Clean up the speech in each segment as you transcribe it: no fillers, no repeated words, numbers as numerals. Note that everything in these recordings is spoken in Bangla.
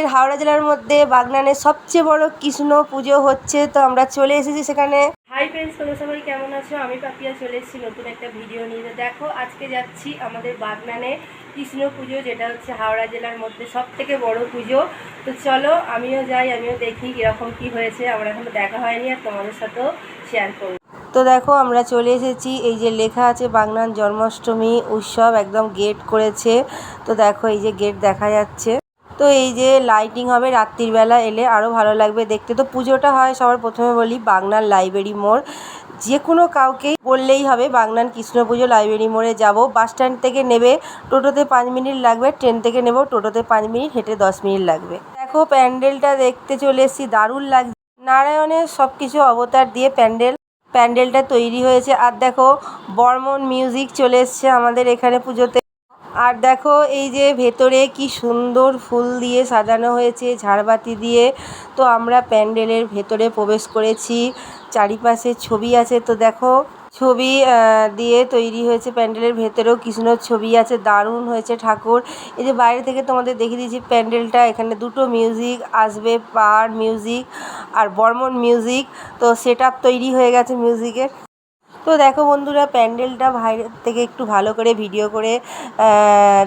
আমাদের হাওড়া জেলার মধ্যে বাগনানে সবচেয়ে বড় কৃষ্ণ পুজো হচ্ছে, তো আমরা চলে এসেছি সেখানে। হাই ফ্রেন্ডস, তোমরা সবাই কেমন আছো? আমি পাপিয়া চলে এসেছি নতুন একটা ভিডিও নিয়ে। দেখো আজকে যাচ্ছি আমাদের বাগনানে কৃষ্ণ পুজো, যেটা হচ্ছে হাওড়া জেলার মধ্যে সবথেকে বড় পুজো। তো চলো আমিও যাই, আমিও দেখি কীরকম কী হয়েছে। আমার এখনও দেখা হয়নি আর তোমাদের সাথেও শেয়ার করব। তো দেখো আমরা চলে এসেছি, এই যে লেখা আছে বাগনান জন্মাষ্টমী উৎসব, একদম গেট করেছে। তো দেখো এই যে গেট দেখা যাচ্ছে। তো এই যে লাইটিং হবে রাত্রিবেলা, এলে আরও ভালো লাগবে দেখতে। তো পুজোটা হয় সবার প্রথমে বলি বাগনান লাইব্রেরি মোড়। যে কোনো কাউকেই বললেই হবে বাগনান কৃষ্ণ পুজো লাইব্রেরি মোড়ে যাব। বাস স্ট্যান্ড থেকে নেবে টোটোতে 5 মিনিট লাগবে, ট্রেন থেকে নেব টোটোতে 5 মিনিট, হেঁটে 10 মিনিট লাগবে। দেখো প্যান্ডেলটা দেখতে চলে এসেছি, দারুণ লাগছে। নারায়ণের সব কিছু অবতার দিয়ে প্যান্ডেলটা তৈরি হয়েছে। আর দেখো বর্মন মিউজিক চলে এসছে আমাদের এখানে পুজোতে। আর দেখো এই যে ভেতরে কি সুন্দর ফুল দিয়ে সাজানো হয়েছে, ঝাড়বাতি দিয়ে। তো আমরা প্যান্ডেলের ভেতরে প্রবেশ করেছি, চারিপাশে ছবি আছে। তো দেখো ছবি দিয়ে তৈরি হয়েছে, প্যান্ডেলের ভেতরেও কৃষ্ণর ছবি আছে, দারুণ হয়েছে ঠাকুর। এই যে বাইরে থেকে তোমাদের দেখিয়ে দিয়েছি প্যান্ডেলটা, এখানে দুটো মিউজিক আসবে, পাওয়ার মিউজিক আর বর্মন মিউজিক। তো সেট আপ তৈরি হয়ে গেছে মিউজিকের। তো দেখো বন্ধুরা, প্যান্ডেলটা বাইরের থেকে একটু ভালো করে ভিডিও করে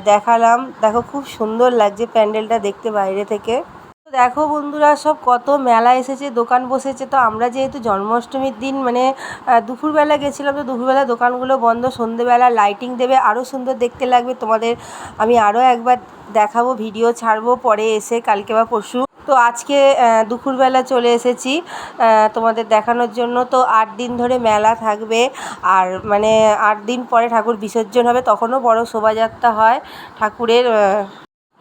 দেখালাম। দেখো খুব সুন্দর লাগছে প্যান্ডেলটা দেখতে বাইরে থেকে। তো দেখো বন্ধুরা, সব কত মেলা এসেছে, দোকান বসেছে। তো আমরা যেহেতু জন্মাষ্টমীর দিন মানে দুপুরবেলা গেছিলাম, তো দুপুরবেলা দোকানগুলো বন্ধ, সন্ধেবেলা লাইটিং দেবে, আরও সুন্দর দেখতে লাগবে। তোমাদের আমি আরও একবার দেখাবো, ভিডিও ছাড়বো পরে এসে, কালকে বা পরশু। তো আজকে দুপুরবেলা চলে এসেছি তোমাদের দেখানোর জন্য। তো 8 দিন ধরে মেলা থাকবে, আর মানে 8 দিন পরে ঠাকুর বিসর্জন হবে। তখনও বড় শোভাযাত্রা হয় ঠাকুরের,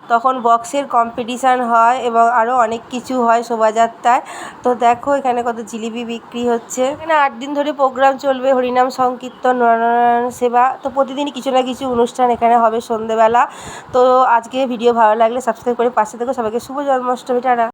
তখন বক্সের কম্পিটিশান হয় এবং আরও অনেক কিছু হয় শোভাযাত্রায়। তো দেখো এখানে কত জিলিপি বিক্রি হচ্ছে। এখানে 8 দিন ধরে প্রোগ্রাম চলবে, হরিনাম সংকীর্তন, নরনারায়ণ সেবা। তো প্রতিদিনই কিছু না কিছু অনুষ্ঠান এখানে হবে সন্ধেবেলা। তো আজকে ভিডিও ভালো লাগলে সাবস্ক্রাইব করে পাশে থেকো। সবাইকে শুভ জন্মাষ্টমী, টাটা।